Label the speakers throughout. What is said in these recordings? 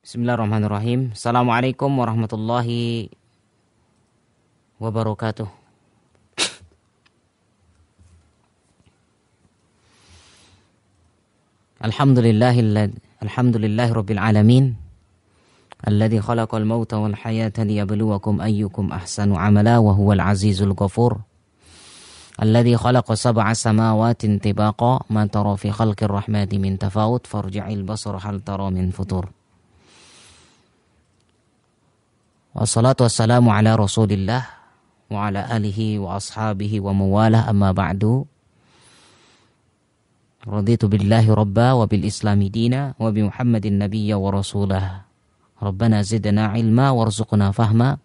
Speaker 1: Bismillahirrahmanirrahim. Assalamualaikum warahmatullahi wabarakatuh. Alhamdulillahi rabbil alamin. Alladzi khalaqal mauta wal hayata liyabluwakum ayyukum ahsanu amala wa huwal azizul ghafur. Alladzi khalaqa sab'a samawatin tibaqa ma tara fi khalqir rahmati min tafawut farji'il basara hal tara min futur. Wassalatu wassalamu ala rasulillah wa ala alihi wa ashabihi wa mawalah amma ba'du. Raditu billahi rabba wa bil islami dina wa bi muhammadin nabiyya wa rasulah. Rabbana zidna ilma warzuqna fahma.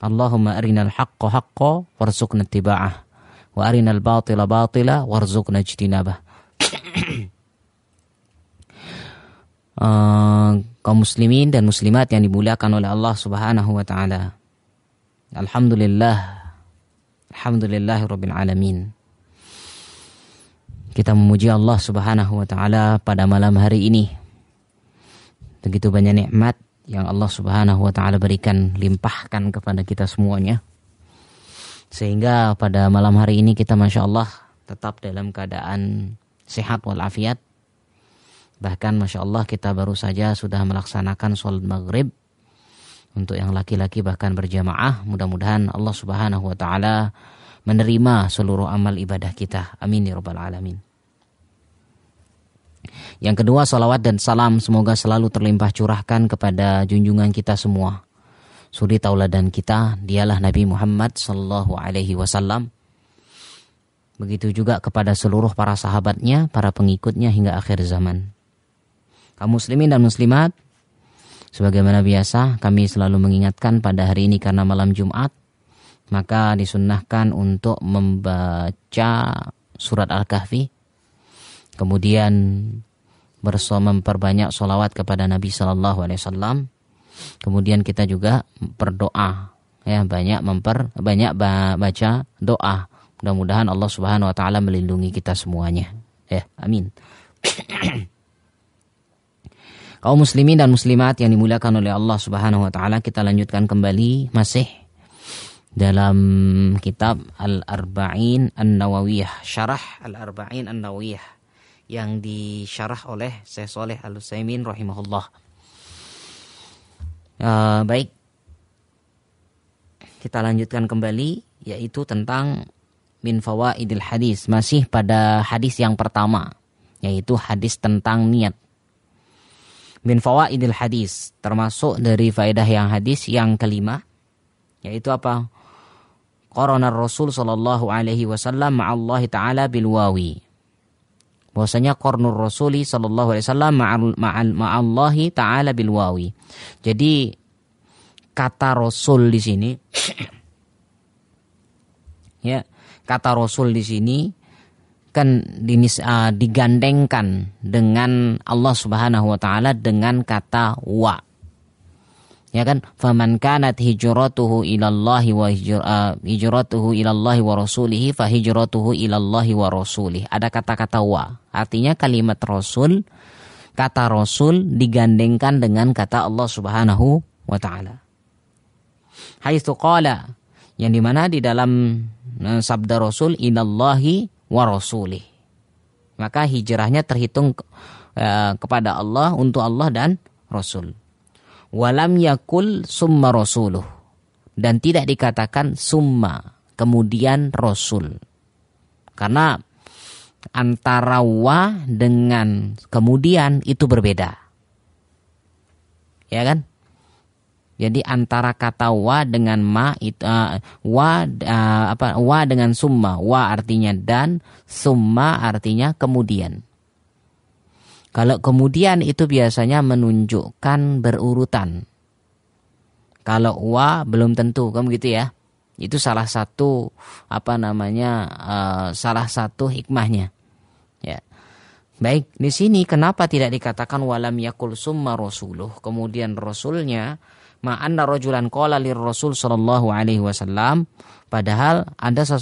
Speaker 1: Allahumma arinal haqqa haqqa warzuqna ittiba'ah wa arinal batila batila warzuqna ijtinabah. Kaum muslimin dan muslimat yang dimuliakan oleh Allah Subhanahu wa taala. Alhamdulillahirabbil alamin. Kita memuji Allah Subhanahu wa taala pada malam hari ini. Begitu banyak nikmat yang Allah Subhanahu wa taala berikan, limpahkan kepada kita semuanya. Sehingga pada malam hari ini kita Masya Allah tetap dalam keadaan sehat walafiat. Bahkan Masya Allah kita baru saja sudah melaksanakan sholat maghrib. Untuk yang laki-laki bahkan berjamaah. Mudah-mudahan Allah Subhanahu wa ta'ala menerima seluruh amal ibadah kita. Amin ya rabbal alamin. Yang kedua, salawat dan salam semoga selalu terlimpah curahkan kepada junjungan kita semua. Suri tauladan kita, dialah Nabi Muhammad sallallahu alaihi wasallam. Begitu juga kepada seluruh para sahabatnya, para pengikutnya hingga akhir zaman. Kaum muslimin dan muslimat, sebagaimana biasa kami selalu mengingatkan pada hari ini karena malam Jumat, maka disunnahkan untuk membaca surat Al-Kahfi, kemudian memperbanyak sholawat kepada Nabi Sallallahu Alaihi Wasallam, kemudian kita juga berdoa, ya banyak baca doa. Mudah-mudahan Allah Subhanahu Wa Taala melindungi kita semuanya, ya amin. Kaum muslimin dan muslimat yang dimuliakan oleh Allah Subhanahu wa taala, kita lanjutkan kembali masih dalam kitab Al-Arba'in An-Nawawiyah, syarah Al-Arba'in An-Nawawiyah yang disyarah oleh Syekh Shalih Al-Utsaimin rahimahullah. Baik. Kita lanjutkan kembali yaitu tentang min fawaidil hadis, masih pada hadis yang pertama yaitu hadis tentang niat. Min fawaidil hadis, termasuk dari faedah yang hadis yang kelima, yaitu apa? Qarana Rasul sallallahu alaihi wasallam ma'allahi ta'ala bil wawi. Bahwasanya qarnur Rasuli sallallahu alaihi wasallam ma'allahi ta'ala bil wawi. Jadi kata Rasul di sini ya, kata Rasul di sini kan digandengkan dengan Allah Subhanahu wa taala dengan kata wa. Ya kan? Faman kanat hijratuhu ilallahi wa hijratuhu ilallahi wa rasulihi fa hijratuhu ilallahi wa rasulih. Ada kata-kata wa. Artinya kalimat Rasul, kata Rasul digandengkan dengan kata Allah Subhanahu wa taala. Haitsu qala, yang dimana di dalam sabda Rasul ilallahi wa rasulih, maka hijrahnya terhitung kepada Allah, untuk Allah dan Rasul. Walam yakul summa rasuluh, dan tidak dikatakan summa kemudian Rasul, karena antara wa dengan kemudian itu berbeda, ya kan? Jadi antara kata wa dengan ma itu wa dengan summa. Wa artinya dan, summa artinya kemudian. Kalau kemudian itu biasanya menunjukkan berurutan. Kalau wa belum tentu, kan begitu ya. Itu salah satu salah satu hikmahnya. Ya. Baik, di sini kenapa tidak dikatakan walam yakul summa rasuluh, kemudian rasulnya, ma'anna rajulan qala lir Rasul sallallahu alaihi wasallam, padahal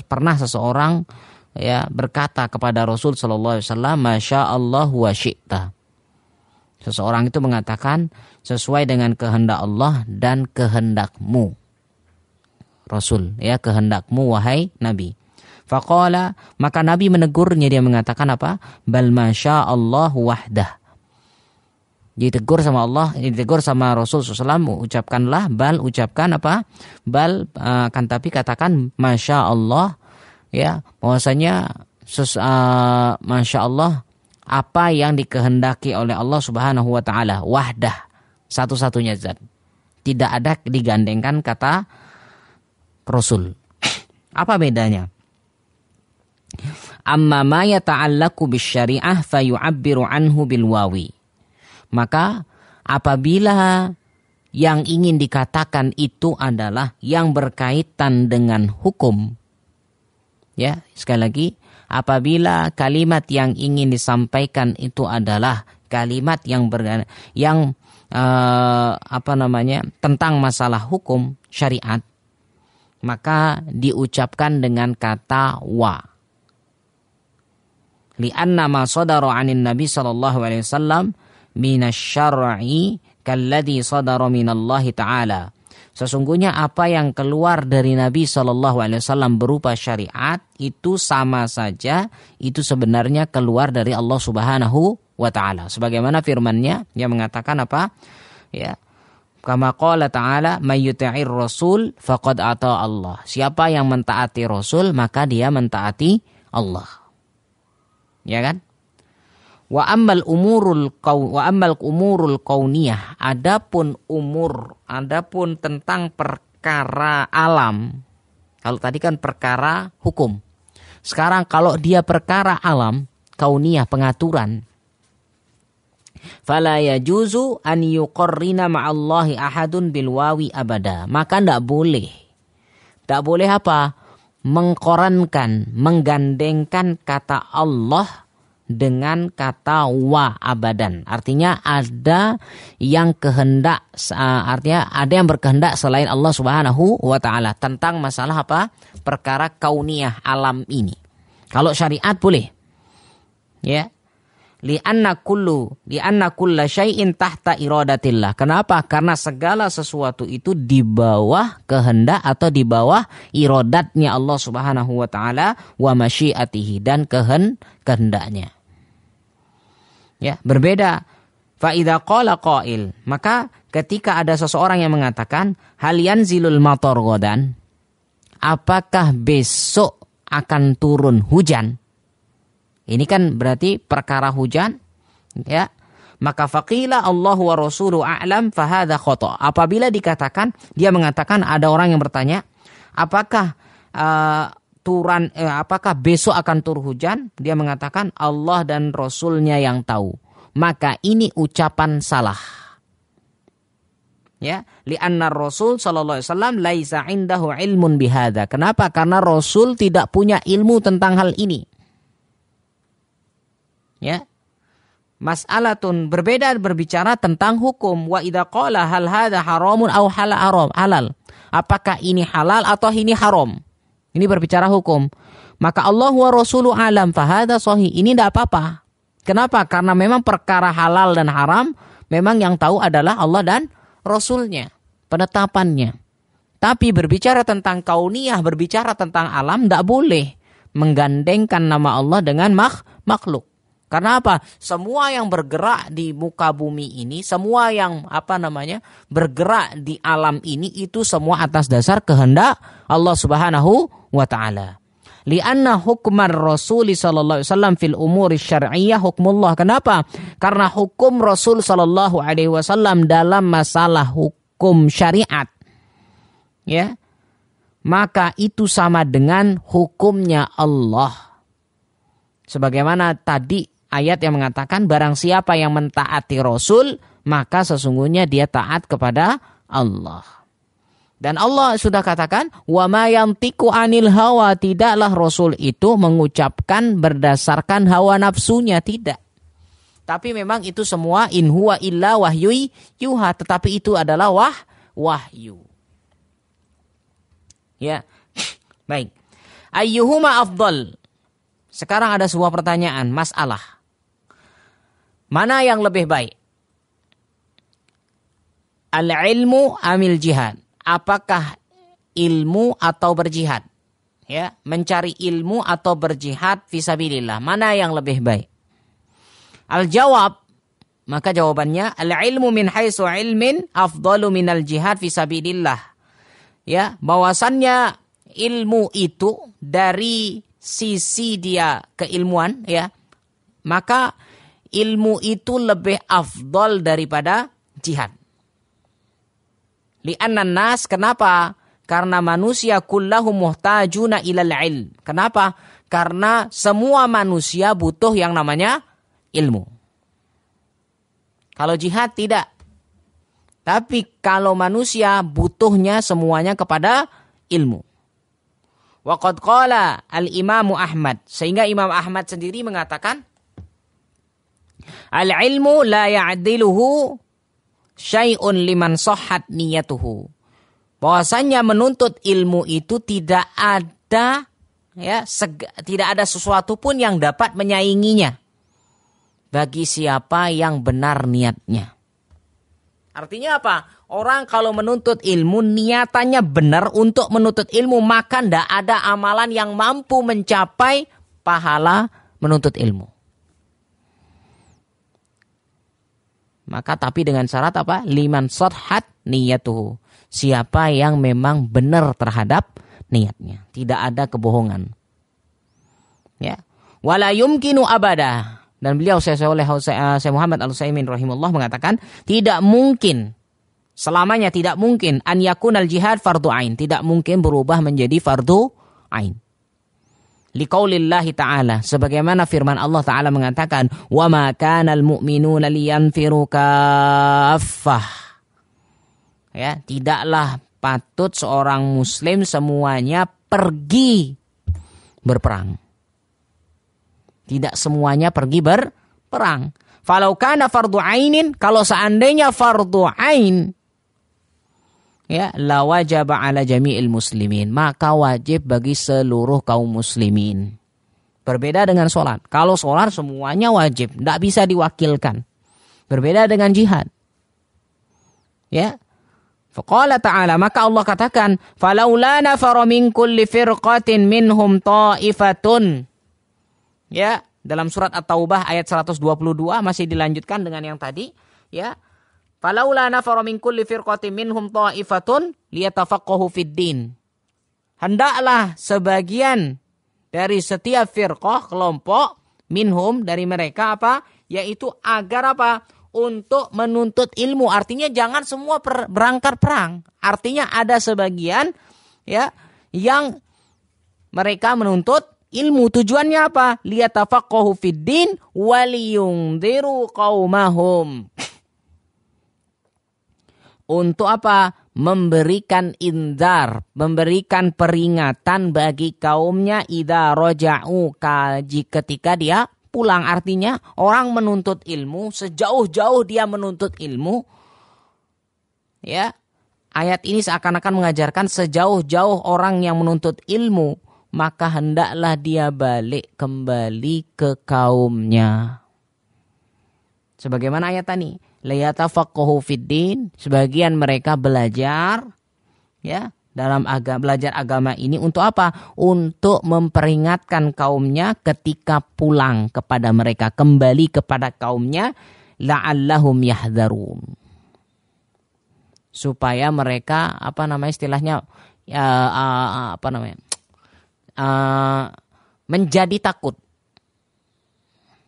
Speaker 1: pernah seseorang ya berkata kepada Rasul sallallahu alaihi wasallam, masya Allah wa syi'ta. Seseorang itu mengatakan sesuai dengan kehendak Allah dan kehendakmu Rasul, ya, kehendakmu wahai Nabi. Faqala, maka Nabi menegurnya, dia mengatakan apa? Bal masya Allah wahdah. Ditegur sama Allah, ditegur sama Rasul SAW, ucapkanlah, ucapkan apa? Kan tapi katakan masya Allah, ya, bahwasanya masya Allah apa yang dikehendaki oleh Allah Subhanahu wa taala, wahdah, satu-satunya zat. Tidak ada digandengkan kata Rasul. Apa bedanya? Amma ma yata'allaku bisyari'ah fayu'abbiru anhu bilwawi. Maka apabila yang ingin dikatakan itu adalah yang berkaitan dengan hukum, ya, sekali lagi, apabila kalimat yang ingin disampaikan itu adalah kalimat tentang masalah hukum syariat, maka diucapkan dengan kata wa. Li'anna ma sadara 'anin Nabi sallallahu alaihi wasallam minasyar'i kalladzi sadara minallahi ta'ala. Sesungguhnya apa yang keluar dari Nabi sallallahu alaihi wasallam berupa syariat itu sama saja itu sebenarnya keluar dari Allah Subhanahu wa taala. Sebagaimana firman-Nya yang mengatakan apa? Ya. Kama qala ta'ala may yuti'ir rasul faqad ata Allah. Siapa yang mentaati Rasul maka dia mentaati Allah. Ya kan? Wa ammal umurul kauniyah, adapun tentang perkara alam. Kalau tadi kan perkara hukum. Sekarang kalau dia perkara alam, kauniyah, pengaturan. Fala yajuzu an yuqarrina ma'allahi ahadun bil wawi abada. Maka enggak boleh. Enggak boleh apa? Mengkorankan, menggandengkan kata Allah dengan kata wa abadan. Artinya ada yang berkehendak selain Allah Subhanahu wa taala tentang masalah apa? Perkara kauniyah alam ini. Kalau syariat boleh. Ya. Li'anna kulla syai'in tahta iradatillah. Kenapa? Karena segala sesuatu itu di bawah kehendak atau di bawah iradatnya Allah Subhanahu wa taala wa masyiatihi, dan kehendaknya. Ya, berbeda. Fa idza qala qail, maka ketika ada seseorang yang mengatakan hal yanzilul matar ghadan, apakah besok akan turun hujan? Ini kan berarti perkara hujan, ya. Maka faqila Allahu wa rasuluhu a'lam fa hadza khata. Apabila dikatakan, dia mengatakan, ada orang yang bertanya, apakah besok akan turun hujan? Dia mengatakan Allah dan Rasulnya yang tahu. Maka ini ucapan salah. Ya, li'anna Rasul sallallahu alaihi wasallam laisa indahu ilmun bihadza. Kenapa? Karena Rasul tidak punya ilmu tentang hal ini. Ya, mas'alatun, berbeda berbicara tentang hukum. Wa idza qala hal hadza haramun aw halal. Apakah ini halal atau ini haram? Ini berbicara hukum. Maka Allah wa rasulu alam fa hadza sahih. Ini tidak apa-apa. Kenapa? Karena memang perkara halal dan haram memang yang tahu adalah Allah dan Rasulnya, penetapannya. Tapi berbicara tentang kauniyah, berbicara tentang alam, tidak boleh menggandengkan nama Allah dengan makhluk. Karena apa? Semua yang bergerak di muka bumi ini, semua yang bergerak di alam ini, itu semua atas dasar kehendak Allah Subhanahu wa taala. Lianna hukmar Rasul sallallahu alaihi wasallam fil umuri syar'iyyah hukmullah. Kenapa? Karena hukum Rasul sallallahu alaihi wasallam dalam masalah hukum syariat, ya, maka itu sama dengan hukumnya Allah. Sebagaimana tadi ayat yang mengatakan barang siapa yang mentaati Rasul maka sesungguhnya dia taat kepada Allah. Dan Allah sudah katakan wa ma yantiqu anil hawa, tidaklah Rasul itu mengucapkan berdasarkan hawa nafsunya, tidak. Tapi memang itu semua in huwa illa wahyu yuha, tetapi itu adalah wahyu. Ya. Baik. Ayyuhuma afdal? Sekarang ada sebuah pertanyaan, masalah. Mana yang lebih baik? Al-ilmu amil jihad. Apakah ilmu atau berjihad? Ya, mencari ilmu atau berjihad fisabilillah. Mana yang lebih baik? Al-jawab, maka jawabannya al-ilmu min haitsu ilmin afdalu minal jihad fisabilillah. Ya, bahwasannya ilmu itu dari sisi dia keilmuan, ya, maka ilmu itu lebih afdal daripada jihad. Li'annan nas, kenapa? Karena manusia kullahu muhtajuna ilal ilm. Kenapa? Karena semua manusia butuh yang namanya ilmu. Kalau jihad tidak. Tapi kalau manusia butuhnya semuanya kepada ilmu. Wa qad qala al-Imamu Ahmad. Sehingga Imam Ahmad sendiri mengatakan, al-ilmu la ya'diluhu syai'un liman sahhat niyatuhu. Bahwasanya menuntut ilmu itu tidak ada, ya, tidak ada sesuatu pun yang dapat menyainginya bagi siapa yang benar niatnya. Artinya apa? Orang kalau menuntut ilmu niatannya benar untuk menuntut ilmu, maka tidak ada amalan yang mampu mencapai pahala menuntut ilmu. Maka tapi dengan syarat apa? Liman sahhat niyatuhu. Siapa yang memang benar terhadap niatnya. Tidak ada kebohongan. Ya. Wala yumkinu abada. Dan beliau Syekh Muhammad Al-Utsaimin rahimahullah mengatakan, tidak mungkin, selamanya tidak mungkin an yakunal jihad fardu ain. Tidak mungkin berubah menjadi fardu ain. Liqaulillahi ta'ala, sebagaimana firman Allah Ta'ala mengatakan, wa ma kanal mu'minuna liyanfiru kaffah. Ya, tidaklah patut seorang muslim semuanya pergi berperang. Tidak semuanya pergi berperang. Falau kana fardu ainin, kalau seandainya fardu ain, ya, la wajaba ala jami'il muslimin, maka wajib bagi seluruh kaum muslimin. Berbeda dengan sholat. Kalau sholat semuanya wajib, tidak bisa diwakilkan. Berbeda dengan jihad. Ya. Faqala ta'ala, maka Allah katakan, falaula nafara min kulli firqatin minhum ta'ifatun. Ya, dalam surat At-Taubah ayat 122 masih dilanjutkan dengan yang tadi, ya. Falaula nafara min kulli firqatin minhum ta'ifatun liyatafaqahu fid din. Hendaklah sebagian dari setiap firqah, kelompok, minhum, dari mereka apa? Yaitu agar apa? Untuk menuntut ilmu. Artinya jangan semua berangkat perang. Artinya ada sebagian, ya, yang mereka menuntut ilmu. Tujuannya apa? Liyatafaqahu fid din waliyundziru qaumahum. Untuk apa? Memberikan inzar, memberikan peringatan bagi kaumnya idza raja'u, ketika dia pulang. Artinya orang menuntut ilmu, sejauh-jauh dia menuntut ilmu, ya, ayat ini seakan-akan mengajarkan sejauh-jauh orang yang menuntut ilmu, maka hendaklah dia balik kembali ke kaumnya. Sebagaimana ayat tadi, liyatafaqahu fiddin, sebagian mereka belajar, ya, dalam belajar agama ini untuk apa? Untuk memperingatkan kaumnya ketika pulang kepada mereka, kembali kepada kaumnya, la'allahum yahdharun. Supaya mereka istilahnya menjadi takut.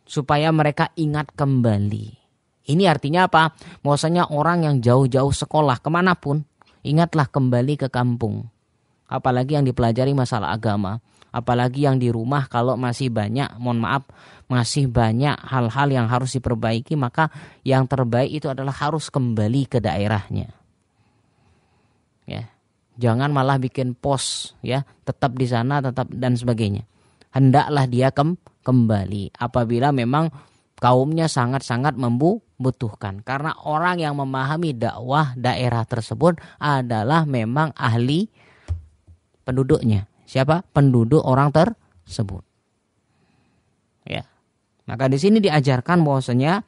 Speaker 1: Supaya mereka ingat kembali. Ini artinya apa? Bahwasanya orang yang jauh-jauh sekolah kemanapun, ingatlah kembali ke kampung. Apalagi yang dipelajari masalah agama. Apalagi yang di rumah kalau masih banyak, masih banyak hal-hal yang harus diperbaiki, maka yang terbaik itu adalah harus kembali ke daerahnya. Ya. Jangan malah bikin pos, ya, tetap di sana, tetap dan sebagainya. Hendaklah dia kembali apabila memang kaumnya sangat-sangat membutuhkan. Karena orang yang memahami dakwah daerah tersebut adalah memang ahli penduduknya. Siapa? Penduduk orang tersebut. Ya. Maka di sini diajarkan bahwasanya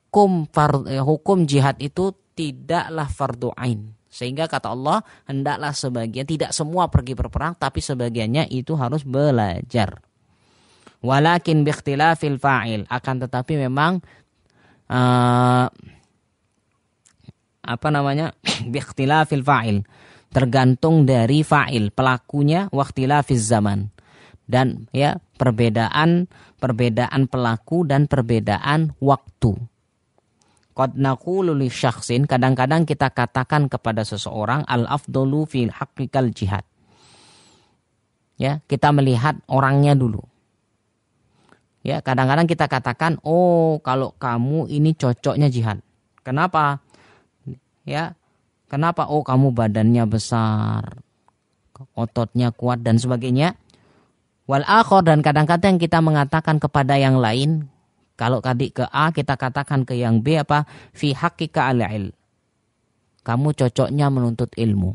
Speaker 1: hukum jihad itu tidaklah fardu ain. Sehingga kata Allah, hendaklah sebagian, tidak semua pergi berperang, tapi sebagiannya itu harus belajar. Walakin biikhtilafil fa'il, akan tetapi memang biikhtilafil fa'il, tergantung dari fa'il, pelakunya, wakhtilafiz zaman. Dan ya, perbedaan pelaku dan perbedaan waktu. Qad naqulu li syakhsin, kadang-kadang kita katakan kepada seseorang al-afdalu fil haqiqal jihad. Ya, kita melihat orangnya dulu. Ya, kadang-kadang kita katakan, "Oh, kalau kamu ini cocoknya jihad." Kenapa? Ya. Kenapa? Oh, kamu badannya besar, ototnya kuat dan sebagainya. Wal akhar, dan kadang-kadang kita mengatakan kepada yang lain, kalau tadi ke A, kita katakan ke yang B apa? Fi haqqika al-ilm. Kamu cocoknya menuntut ilmu.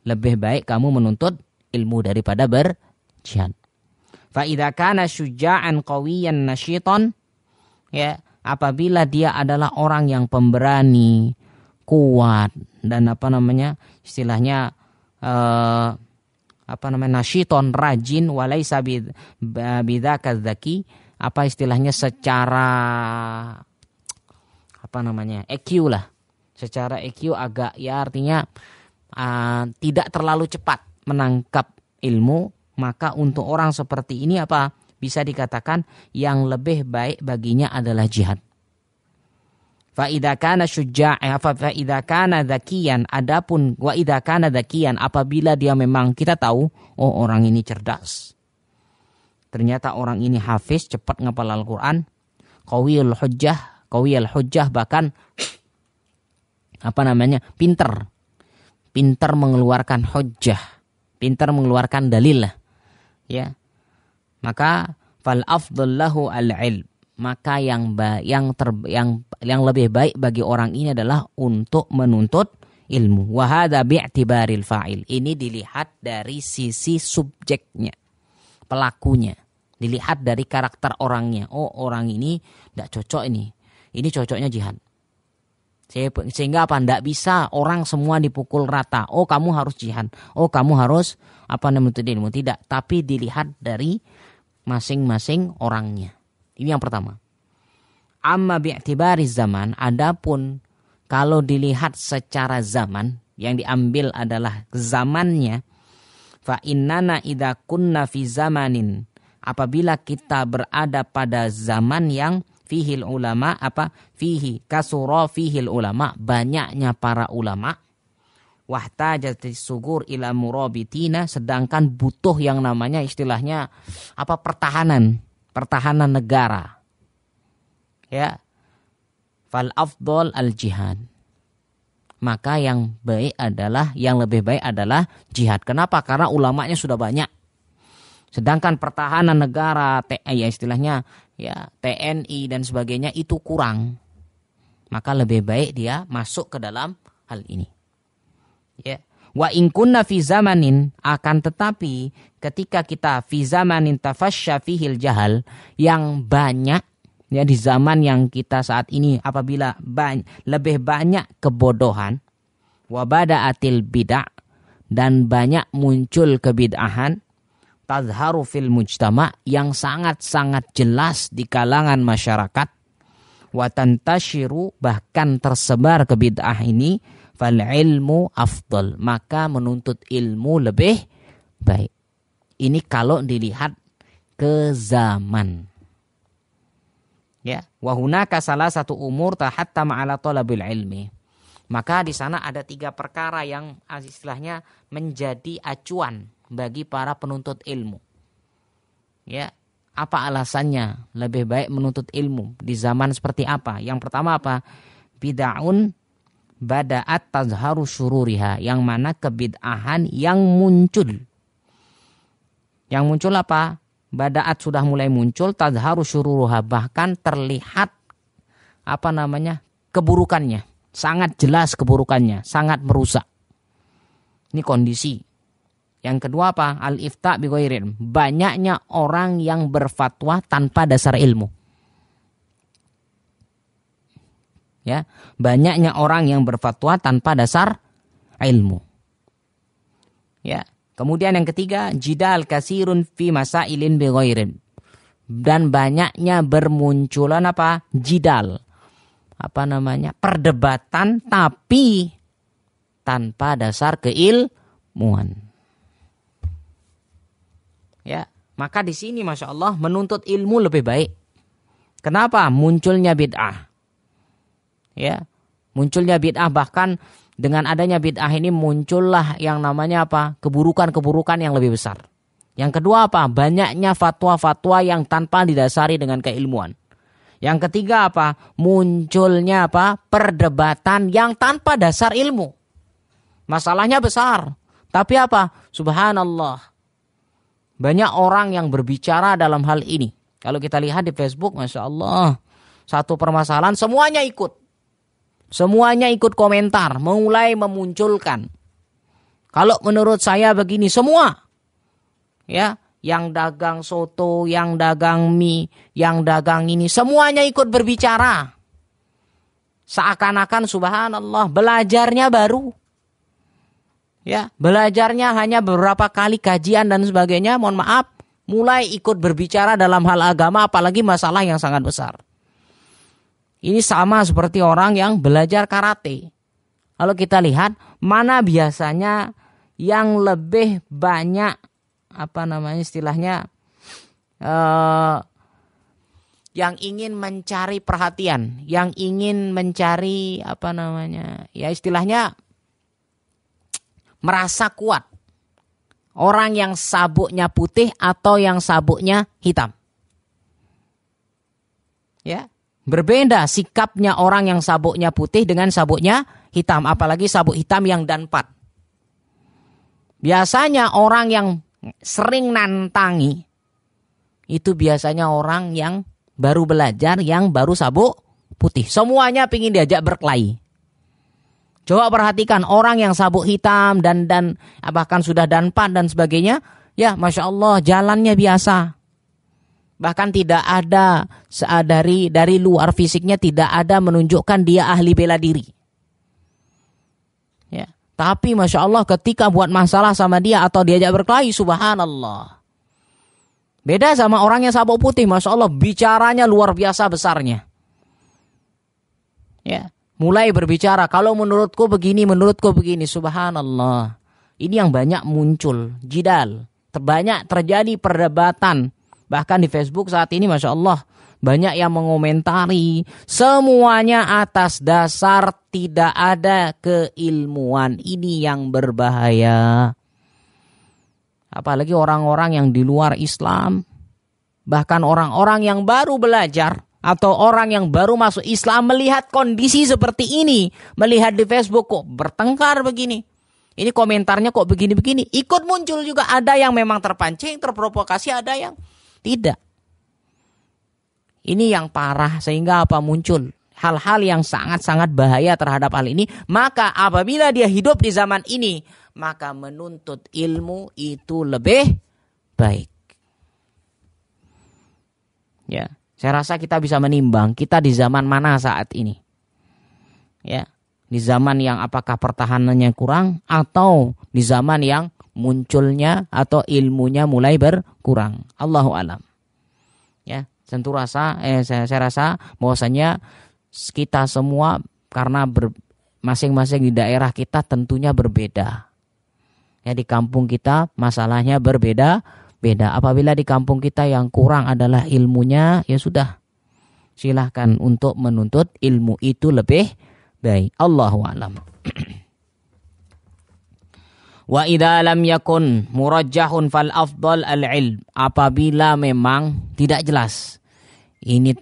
Speaker 1: Lebih baik kamu menuntut ilmu daripada berjihad. Fa idza kana syuja'an qawiyan nasyitan, ya, apabila dia adalah orang yang pemberani, kuat dan istilahnya nasyiton, rajin, walaisa bidzaka dzaki, istilahnya secara EQ lah. Secara EQ agak, ya artinya tidak terlalu cepat menangkap ilmu, maka untuk orang seperti ini bisa dikatakan yang lebih baik baginya adalah jihad. Fa idza kana syuja'an, fa idza kana dzakiyan, adapun wa idza kana dzakiyan, apabila dia memang kita tahu, oh orang ini cerdas. Ternyata orang ini hafiz, cepat ngapal Al-Qur'an, qawiyul hujjah, bahkan pintar mengeluarkan hujjah, pintar mengeluarkan dalil lah. Ya. Maka fal afdal lahu al-ilm, maka yang lebih baik bagi orang ini adalah untuk menuntut ilmu. Wa hadza bi'tibaril fa'il. Ini dilihat dari sisi subjeknya, pelakunya. Dilihat dari karakter orangnya. Oh, orang ini tidak cocok ini. Ini cocoknya jihad. Sehingga tidak bisa orang semua dipukul rata. Oh, kamu harus jihad. Oh, kamu harus menuntut ilmu. Tidak, tapi dilihat dari masing-masing orangnya. Ini yang pertama. Amma bi'tibari zaman, adapun kalau dilihat secara zaman, yang diambil adalah zamannya, fa innana idza kunna fi zamanin, apabila kita berada pada zaman yang fihil ulama, fihi kasura fihil ulama, banyaknya para ulama, wahtajatis sugur ila murabitina, sedangkan butuh yang namanya istilahnya pertahanan negara. Ya. Fal afdal al jihad. Maka yang lebih baik adalah jihad. Kenapa? Karena ulamanya sudah banyak. Sedangkan pertahanan negara, istilahnya TNI dan sebagainya itu kurang. Maka lebih baik dia masuk ke dalam hal ini. Ya. Wa in kunna fi zamanin, akan tetapi ketika kita fi zamanin tafashsha fihil jahal, yang banyak, ya, di zaman yang kita saat ini apabila lebih banyak kebodohan, wa bada'atil bid'ah, dan banyak muncul kebid'ahan, tazharu fil mujtama, yang sangat-sangat jelas di kalangan masyarakat, wa tantashiru, bahkan tersebar kebid'ah ini, fal ilmu afdal, maka menuntut ilmu lebih baik. Ini kalau dilihat ke zaman. Ya, wa hunaka salah satu umur tahattama ala talabil ilmi. Maka di sana ada 3 perkara yang istilahnya menjadi acuan bagi para penuntut ilmu. Ya, apa alasannya lebih baik menuntut ilmu di zaman seperti apa? Yang pertama bid'aun bada'at tazharu syururiha, yang mana kebid'ahan yang muncul. Yang muncul Bada'at sudah mulai muncul, tazharu syururuha, bahkan terlihat keburukannya. Sangat jelas keburukannya, sangat merusak. Ini kondisi. Yang kedua al-ifta' bi ghairi ilm, banyaknya orang yang berfatwa tanpa dasar ilmu. Ya, banyaknya orang yang berfatwa tanpa dasar ilmu. Ya, kemudian yang ketiga, jidal kasirun fi masailin bighairin. Dan banyaknya bermunculan apa? Jidal. Perdebatan tapi tanpa dasar keilmuan. Ya, maka di sini Masya Allah menuntut ilmu lebih baik. Kenapa? Munculnya bid'ah. Ya, munculnya bid'ah, bahkan dengan adanya bid'ah ini muncullah yang namanya apa? Keburukan-keburukan yang lebih besar. Yang kedua apa? Banyaknya fatwa-fatwa yang tanpa didasari dengan keilmuan. Yang ketiga apa? Munculnya apa? Perdebatan yang tanpa dasar ilmu. Masalahnya besar. Tapi apa? Subhanallah. Banyak orang yang berbicara dalam hal ini. Kalau kita lihat di Facebook, Masya Allah, satu permasalahan semuanya ikut. Semuanya ikut komentar, mulai memunculkan. Kalau menurut saya begini, semua. Ya, yang dagang soto, yang dagang mie, yang dagang ini, semuanya ikut berbicara. Seakan-akan subhanallah, belajarnya baru. Ya, belajarnya hanya beberapa kali kajian dan sebagainya, mohon maaf, mulai ikut berbicara dalam hal agama, apalagi masalah yang sangat besar. Ini sama seperti orang yang belajar karate. Kalau kita lihat, mana biasanya yang lebih banyak, yang ingin mencari perhatian, yang ingin mencari, istilahnya merasa kuat. Orang yang sabuknya putih atau yang sabuknya hitam. Ya. Berbeda sikapnya orang yang sabuknya putih dengan sabuknya hitam. Apalagi sabuk hitam yang danpat. Biasanya orang yang sering nantangi, itu biasanya orang yang baru belajar, yang baru sabuk putih. Semuanya pingin diajak berkelahi. Coba perhatikan orang yang sabuk hitam dan bahkan sudah danpat dan sebagainya. Ya Masya Allah, jalannya biasa. Bahkan tidak ada dari luar fisiknya tidak ada menunjukkan dia ahli bela diri. Ya, tapi Masya Allah ketika buat masalah sama dia atau diajak berkelahi, subhanallah. Beda sama orang yang sabuk putih, Masya Allah bicaranya luar biasa besarnya. Ya, mulai berbicara, kalau menurutku begini, subhanallah. Ini yang banyak muncul, jidal. Terbanyak terjadi perdebatan. Bahkan di Facebook saat ini Masya Allah banyak yang mengomentari, semuanya atas dasar tidak ada keilmuan. Ini yang berbahaya. Apalagi orang-orang yang di luar Islam, bahkan orang-orang yang baru belajar atau orang yang baru masuk Islam melihat kondisi seperti ini, melihat di Facebook kok bertengkar begini, ini komentarnya kok begini-begini, ikut muncul juga. Ada yang memang terpancing, terprovokasi, ada yang tidak. Ini yang parah, sehingga apa muncul hal-hal yang sangat-sangat bahaya terhadap hal ini. Maka apabila dia hidup di zaman ini, maka menuntut ilmu itu lebih baik. Ya, saya rasa kita bisa menimbang kita di zaman mana saat ini. Ya, di zaman yang apakah pertahanannya kurang atau di zaman yang munculnya atau ilmunya mulai berkurang. Allahu alam. Ya, tentu saya rasa bahwasanya kita semua karena masing-masing di daerah kita tentunya berbeda. Ya, di kampung kita masalahnya berbeda-beda. Apabila di kampung kita yang kurang adalah ilmunya, ya sudah. Silahkan untuk menuntut ilmu itu lebih baik. Allahu alam. Wa idza lam yakun murajjahun fal afdal al-ilm. Apabila memang tidak jelas. Ini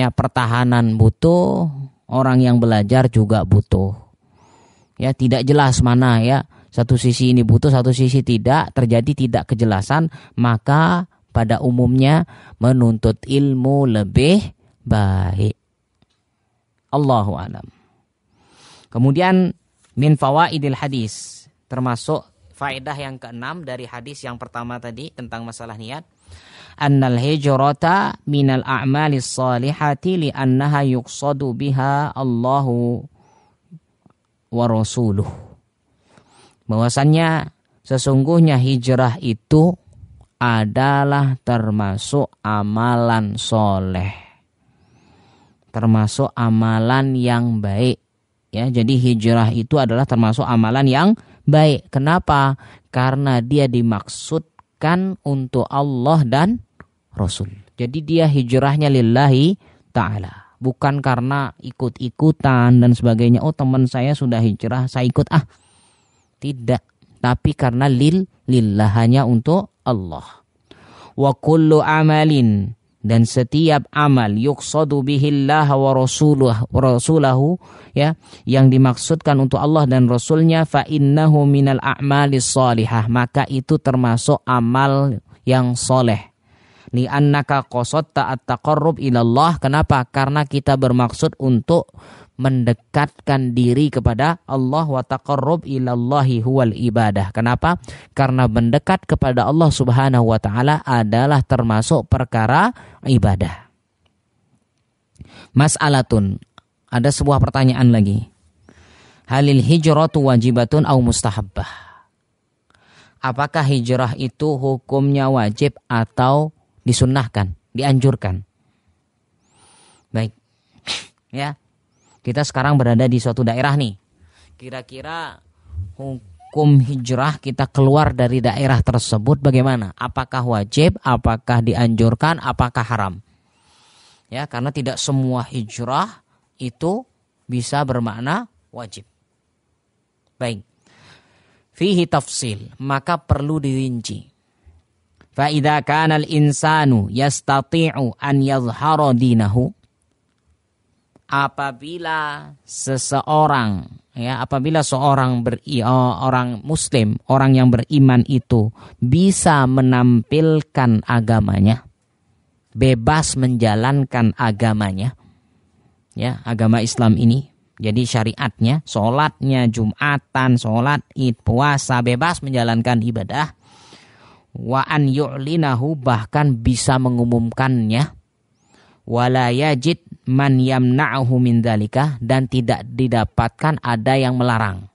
Speaker 1: pertahanan butuh, orang yang belajar juga butuh. Ya, tidak jelas mana ya. Satu sisi ini butuh, satu sisi tidak, terjadi tidak kejelasan, maka pada umumnya menuntut ilmu lebih baik. Allahu a'lam. Kemudian min fawaidil hadis, termasuk faedah yang keenam dari hadis yang pertama tadi tentang masalah niat. Annal hijrata minal a'malis salihati li'annaha yuqsadu biha Allahu wa rasuluh. Bahwasannya sesungguhnya hijrah itu adalah termasuk amalan soleh, termasuk amalan yang baik. Ya, jadi hijrah itu adalah termasuk amalan yang baik. Kenapa? Karena dia dimaksudkan untuk Allah dan Rasul. Jadi dia hijrahnya lillahi ta'ala. Bukan karena ikut-ikutan dan sebagainya. Oh, teman saya sudah hijrah, saya ikut Tidak. Tapi karena lillah, hanya untuk Allah. Wa kullu amalin, dan setiap amal yuqsadu bihillah wa rasulahu, ya, yang dimaksudkan untuk Allah dan Rasulnya, fa innahu minal a'malis salihah, maka itu termasuk amal yang soleh. Li annaka qasadta at-taqarrub ilallah. Kenapa? Karena kita bermaksud untuk mendekatkan diri kepada Allah, wa taqarrub ilallahi huwal ibadah. Kenapa? Karena mendekat kepada Allah Subhanahu wa taala adalah termasuk perkara ibadah. Mas'alatun, ada sebuah pertanyaan lagi. Halil hijratu wajibatun au mustahabbah? Apakah hijrah itu hukumnya wajib atau disunnahkan, dianjurkan? Baik. Ya. Kita sekarang berada di suatu daerah nih. Kira-kira hukum hijrah kita keluar dari daerah tersebut bagaimana? Apakah wajib, apakah dianjurkan, apakah haram? Ya, karena tidak semua hijrah itu bisa bermakna wajib. Baik. Fihi tafsil, maka perlu dirinci. Fa idza kana al-insanu yastati'u an yadhhara dinahu, apabila seorang orang muslim, orang yang beriman itu bisa menampilkan agamanya, bebas menjalankan agamanya, ya, agama Islam ini. Jadi syariatnya, sholatnya, jumatan, sholat id, puasa, bebas menjalankan ibadah. Wa an yu'linahu, bahkan bisa mengumumkannya. Wala yajid man yamna'uhu min dzalika, dan tidak didapatkan ada yang melarang.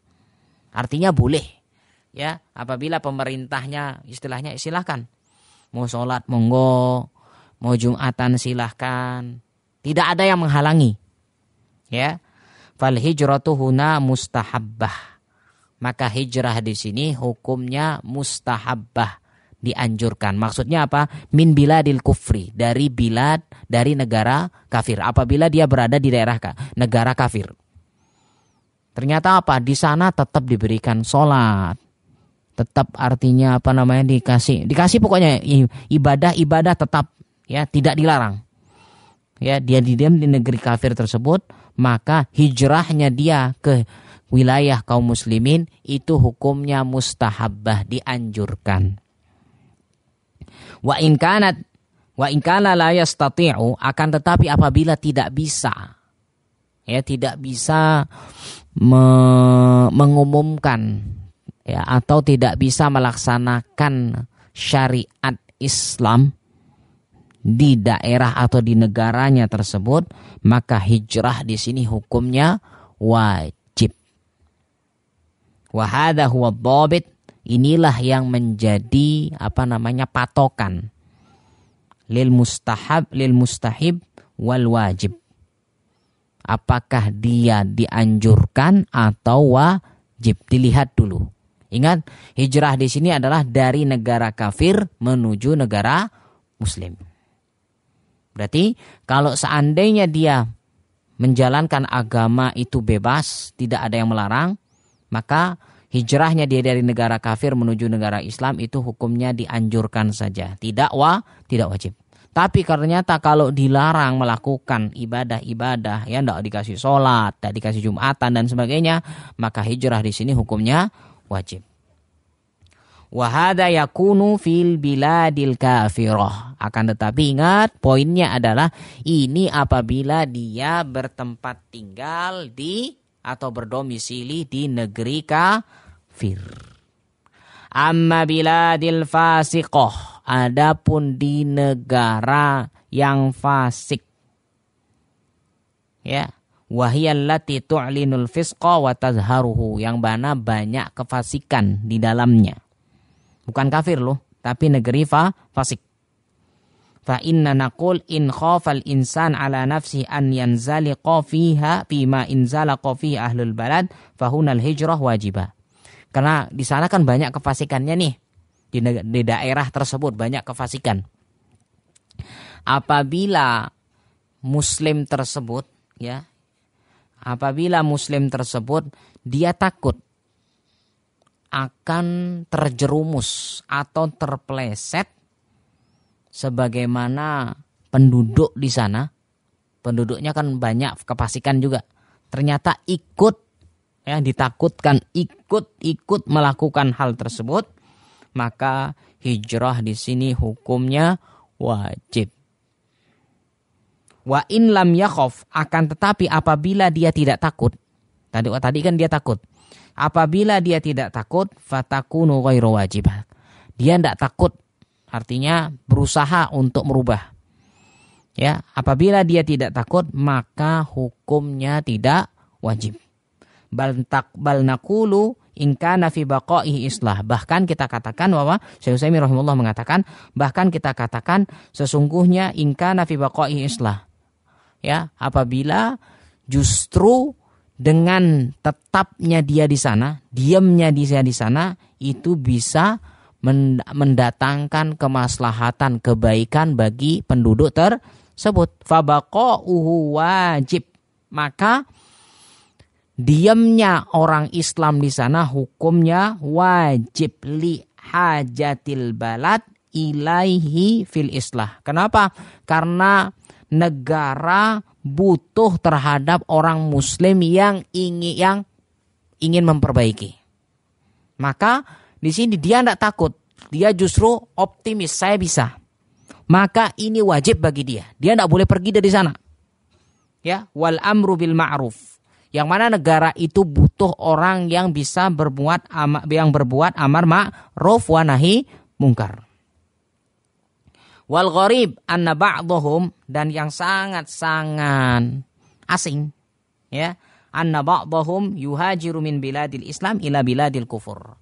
Speaker 1: Artinya boleh, ya, apabila pemerintahnya istilahnya silahkan. Mau sholat monggo, mau jumatan silahkan. Tidak ada yang menghalangi. Ya. Fal hijratu huna mustahabbah. Maka hijrah di sini hukumnya mustahabbah, dianjurkan. Maksudnya apa? Min biladil kufri, dari bilad, dari negara kafir. Apabila dia berada di daerah negara kafir, ternyata apa? Di sana tetap diberikan sholat, tetap artinya dikasih pokoknya ibadah tetap, ya, tidak dilarang. Ya, dia didiam di negeri kafir tersebut, maka hijrahnya dia ke wilayah kaum muslimin itu hukumnya mustahabbah, dianjurkan. Wa in kana la yastati'u, akan tetapi apabila tidak bisa, ya, tidak bisa mengumumkan, ya, atau tidak bisa melaksanakan syariat Islam di daerah atau di negaranya tersebut, maka hijrah di sini hukumnya wajib. Wa hadza huwa dhabit, inilah yang menjadi patokan lil mustahib wal wajib. Apakah dia dianjurkan atau wajib? Dilihat dulu. Ingat, hijrah di sini adalah dari negara kafir menuju negara muslim. Berarti kalau seandainya dia menjalankan agama itu bebas, tidak ada yang melarang, maka hijrahnya dia dari negara kafir menuju negara Islam itu hukumnya dianjurkan saja, tidak wajib. Tapi ternyata kalau dilarang melakukan ibadah-ibadah, ya, tidak dikasih sholat, tidak dikasih jumatan dan sebagainya, maka hijrah di sini hukumnya wajib. Wa hadza yakunu fil biladil kafirah. Akan tetapi ingat, poinnya adalah ini apabila dia bertempat tinggal di atau berdomisili di negeri kafir. Amma biladil fasiqah, adapun di negara yang fasik. Ya, wahiyallati tu'linul fisqa wa tazharuhu, yang mana banyak kefasikan di dalamnya. Bukan kafir loh, tapi negeri fasik. Fa inna naqul in khafal insan ala nafsi an yanzaliqa fiha fima inzalaqa fi ahlul balad fahunal hijrah wajibah. Karena di sana kan banyak kefasikannya nih. Di daerah tersebut banyak kefasikan. Apabila muslim tersebut dia takut akan terjerumus atau terpleset sebagaimana penduduk di sana, penduduknya kan banyak kefasikan juga, ternyata ditakutkan ikut melakukan hal tersebut, maka hijrah di sini hukumnya wajib. Wa in lam yakhaf, akan tetapi apabila dia tidak takut, tadi kan dia takut. Apabila dia tidak takut, fatakunu ghairu wajibah. Dia tidak takut, artinya berusaha untuk merubah. Ya, apabila dia tidak takut, maka hukumnya tidak wajib. Bal naqulu in kana fi baqaihi islah. Bahkan kita katakan bahwa Syekh Utsaimin rahimahullah mengatakan, bahkan kita katakan sesungguhnya in kana fi baqaihi islah. Ya, apabila justru dengan tetapnya dia di sana, diamnya dia di sana, itu bisa mendatangkan kemaslahatan, kebaikan bagi penduduk tersebut. Fabaqa'uhu wajib. Maka diamnya orang Islam di sana hukumnya wajib li hajatil balad ilaihi fil islah. Kenapa? Karena negara butuh terhadap orang muslim yang ingin memperbaiki. Maka di sini dia tidak takut, dia justru optimis, saya bisa. Maka ini wajib bagi dia. Dia tidak boleh pergi dari sana. Ya, wal amru bil ma'ruf. Yang mana negara itu butuh orang yang bisa berbuat amar ma'ruf wa nahi mungkar. Wal gharib anna ba'dhum, dan yang sangat-sangat asing, ya, anna ba'dhum yuhajiru min biladil Islam ila biladil kufur.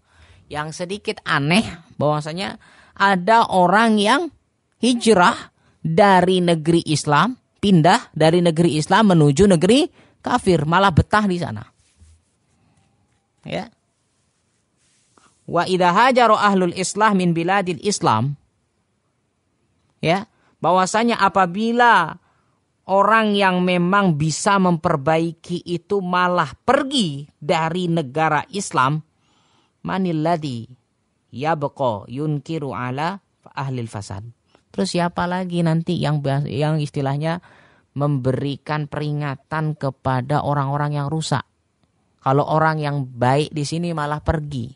Speaker 1: Yang sedikit aneh bahwasanya ada orang yang hijrah dari negeri Islam, pindah dari negeri Islam menuju negeri kafir, malah betah di sana. Ya. Wa idza hajaru ahlul islah min biladil Islam, ya, bahwasanya apabila orang yang memang bisa memperbaiki itu malah pergi dari negara Islam, manilladzi yabqa yunkiru ala ahlil fasad. Terus siapa lagi nanti yang istilahnya memberikan peringatan kepada orang-orang yang rusak? Kalau orang yang baik di sini malah pergi.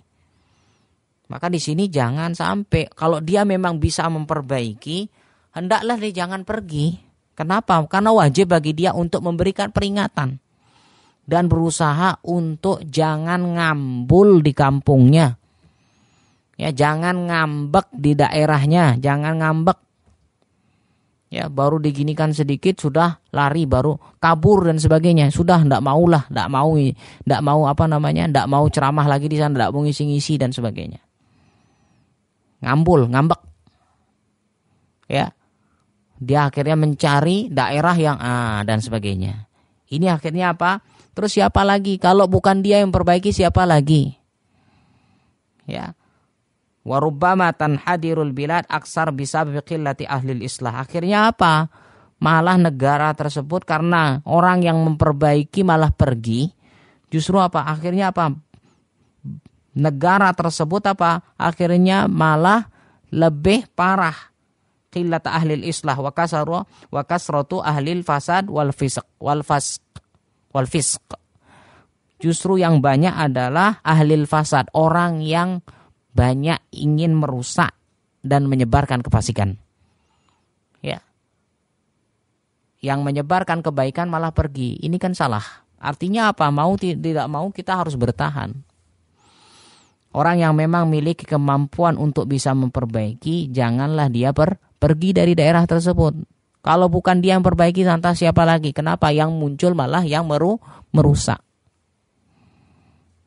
Speaker 1: Maka di sini jangan sampai, kalau dia memang bisa memperbaiki, hendaklah dia jangan pergi. Kenapa? Karena wajib bagi dia untuk memberikan peringatan dan berusaha untuk jangan ngambul di kampungnya. Ya, jangan ngambek di daerahnya, jangan ngambek. Ya, baru diginikan sedikit sudah lari, baru kabur dan sebagainya. Sudah enggak mau ceramah lagi di sana, enggak mau ngisi-ngisi dan sebagainya. Ngambul, ngambek. Ya. Dia akhirnya mencari daerah yang dan sebagainya. Ini akhirnya apa? Terus siapa lagi? Kalau bukan dia yang perbaiki, siapa lagi? Ya. Wa rubbama tanhadirul bilad aksar bisabab qillati ahlil islah. Akhirnya apa? Malah negara tersebut karena orang yang memperbaiki malah pergi. Justru apa? Akhirnya apa? Negara tersebut apa? Akhirnya malah lebih parah. Qillat ahlil islah wa kasratu ahlil fasad wal fisq. Justru yang banyak adalah ahlil fasad, orang yang banyak ingin merusak dan menyebarkan kefasikan. Ya. Yang menyebarkan kebaikan malah pergi. Ini kan salah. Artinya apa? Mau tidak mau kita harus bertahan. Orang yang memang memiliki kemampuan untuk bisa memperbaiki, janganlah dia pergi dari daerah tersebut. Kalau bukan dia yang perbaiki, entah siapa lagi. Kenapa? Yang muncul malah yang merusak.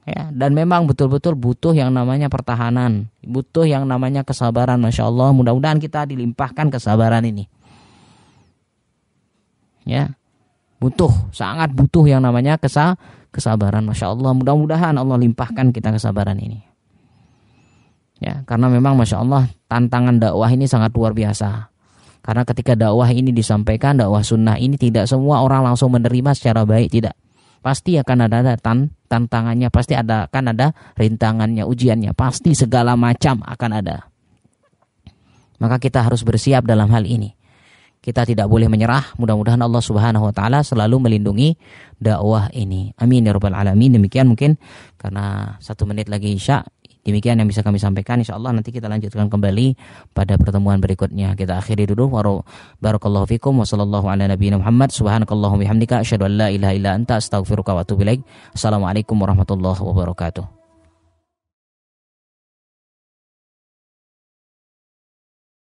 Speaker 1: Ya, dan memang betul-betul butuh yang namanya pertahanan, butuh yang namanya kesabaran. Masya Allah, mudah-mudahan kita dilimpahkan kesabaran ini. Ya, sangat butuh yang namanya kesabaran. Masya Allah, mudah-mudahan Allah limpahkan kita kesabaran ini. Ya, karena memang Masya Allah tantangan dakwah ini sangat luar biasa. Karena ketika dakwah ini disampaikan, dakwah sunnah ini tidak semua orang langsung menerima secara baik, tidak. Pasti akan ada tantangannya, pasti akan ada rintangannya, ujiannya, pasti segala macam akan ada. Maka kita harus bersiap dalam hal ini. Kita tidak boleh menyerah. Mudah-mudahan Allah Subhanahu wa taala selalu melindungi dakwah ini. Amin ya rabbal alamin. Demikian mungkin karena 1 menit lagi Isya. Demikian yang bisa kami sampaikan. InsyaAllah nanti kita lanjutkan kembali pada pertemuan berikutnya. Kita akhiri dulu. Barakallahu fikum wa sallallahu ala nabiyina Muhammad. Subhanakallahumma bihamdika asyhadu an la ilaha illa anta astaghfiruka wa atubu ilaik. Assalamualaikum warahmatullahi wabarakatuh.